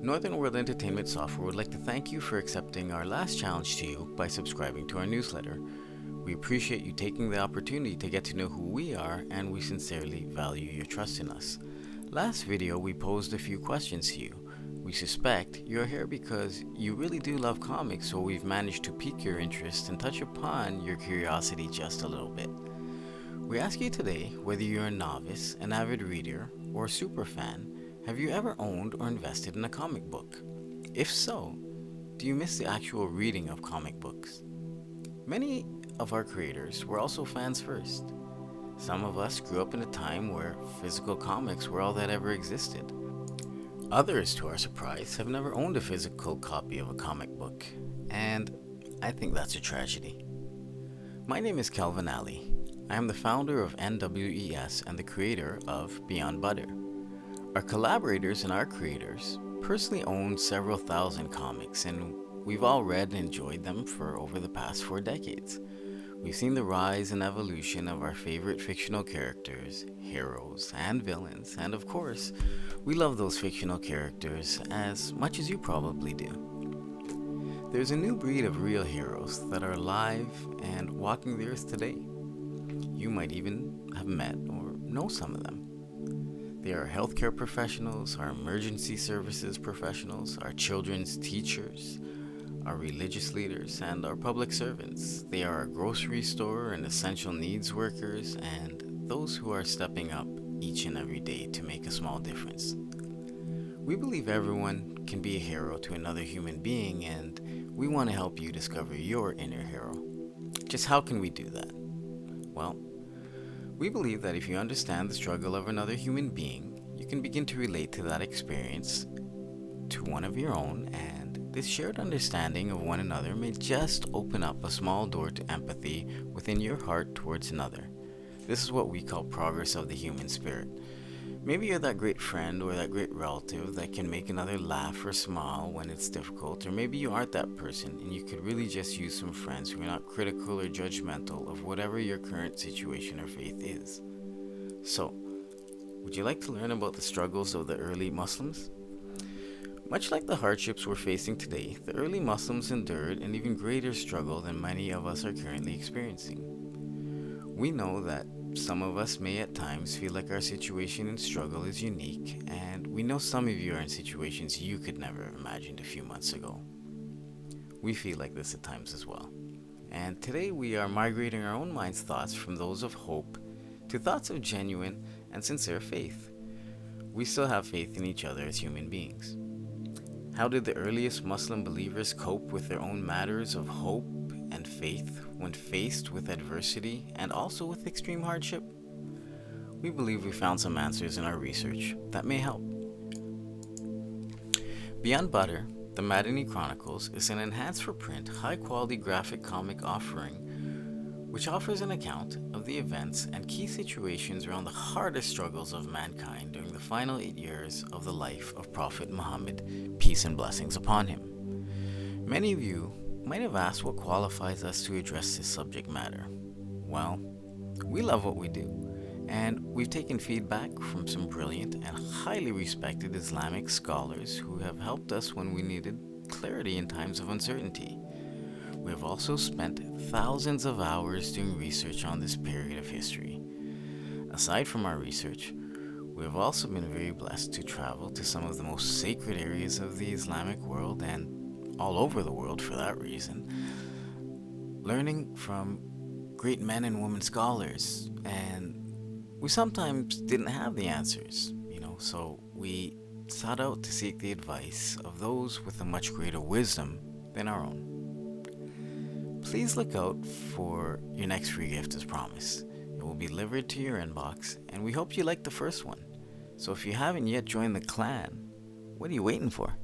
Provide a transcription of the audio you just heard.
Northern World Entertainment Software would like to thank you for accepting our last challenge to you by subscribing to our newsletter. We appreciate you taking the opportunity to get to know who we are, and we sincerely value your trust in us. Last video, we posed a few questions to you. We suspect you're here because you really do love comics, so we've managed to pique your interest and touch upon your curiosity just a little bit. We ask you today whether you're a novice, an avid reader, or a super fan. Have you ever owned or invested in a comic book? If so, do you miss the actual reading of comic books? Many of our creators were also fans first. Some of us grew up in a time where physical comics were all that ever existed. Others, to our surprise, have never owned a physical copy of a comic book, and I think that's a tragedy. My name is Calvin Ali. I am the founder of NWES and the creator of Beyond Badr. Our collaborators and our creators personally own several thousand comics, and we've all read and enjoyed them for over the past 4 decades. We've seen the rise and evolution of our favorite fictional characters, heroes, and villains, and of course, we love those fictional characters as much as you probably do. There's a new breed of real heroes that are alive and walking the earth today. You might even have met or know some of them. They are healthcare professionals, our emergency services professionals, our children's teachers, our religious leaders, and our public servants. They are our grocery store and essential needs workers, and those who are stepping up each and every day to make a small difference. We believe everyone can be a hero to another human being, and we want to help you discover your inner hero. Just how can we do that? Well, we believe that if you understand the struggle of another human being, you can begin to relate to that experience to one of your own, and this shared understanding of one another may just open up a small door to empathy within your heart towards another. This is what we call progress of the human spirit. Maybe you're that great friend or that great relative that can make another laugh or smile when it's difficult, or maybe you aren't that person and you could really just use some friends who are not critical or judgmental of whatever your current situation or faith is. So, would you like to learn about the struggles of the early Muslims? Much like the hardships we're facing today, the early Muslims endured an even greater struggle than many of us are currently experiencing. We know that some of us may at times feel like our situation and struggle is unique, and we know some of you are in situations you could never have imagined a few months ago. We feel like this at times as well. And today we are migrating our own mind's thoughts from those of hope to thoughts of genuine and sincere faith. We still have faith in each other as human beings. How did the earliest Muslim believers cope with their own matters of hope and faith when faced with adversity and also with extreme hardship? We believe we found some answers in our research that may help. Beyond Badr, the Madani Chronicles is an enhanced for print, high-quality graphic comic offering which offers an account of the events and key situations around the hardest struggles of mankind during the final 8 years of the life of Prophet Muhammad, peace and blessings upon him. Many of you might have asked what qualifies us to address this subject matter. Well, we love what we do, and we've taken feedback from some brilliant and highly respected Islamic scholars who have helped us when we needed clarity in times of uncertainty. We have also spent thousands of hours doing research on this period of history. Aside from our research, we have also been very blessed to travel to some of the most sacred areas of the Islamic world and all over the world for that reason, learning from great men and women scholars, and we sometimes didn't have the answers, so we sought out to seek the advice of those with a much greater wisdom than our own. Please look out for your next free gift as promised. It will be delivered to your inbox, and we hope you like the first one. So if you haven't yet joined the clan, what are you waiting for?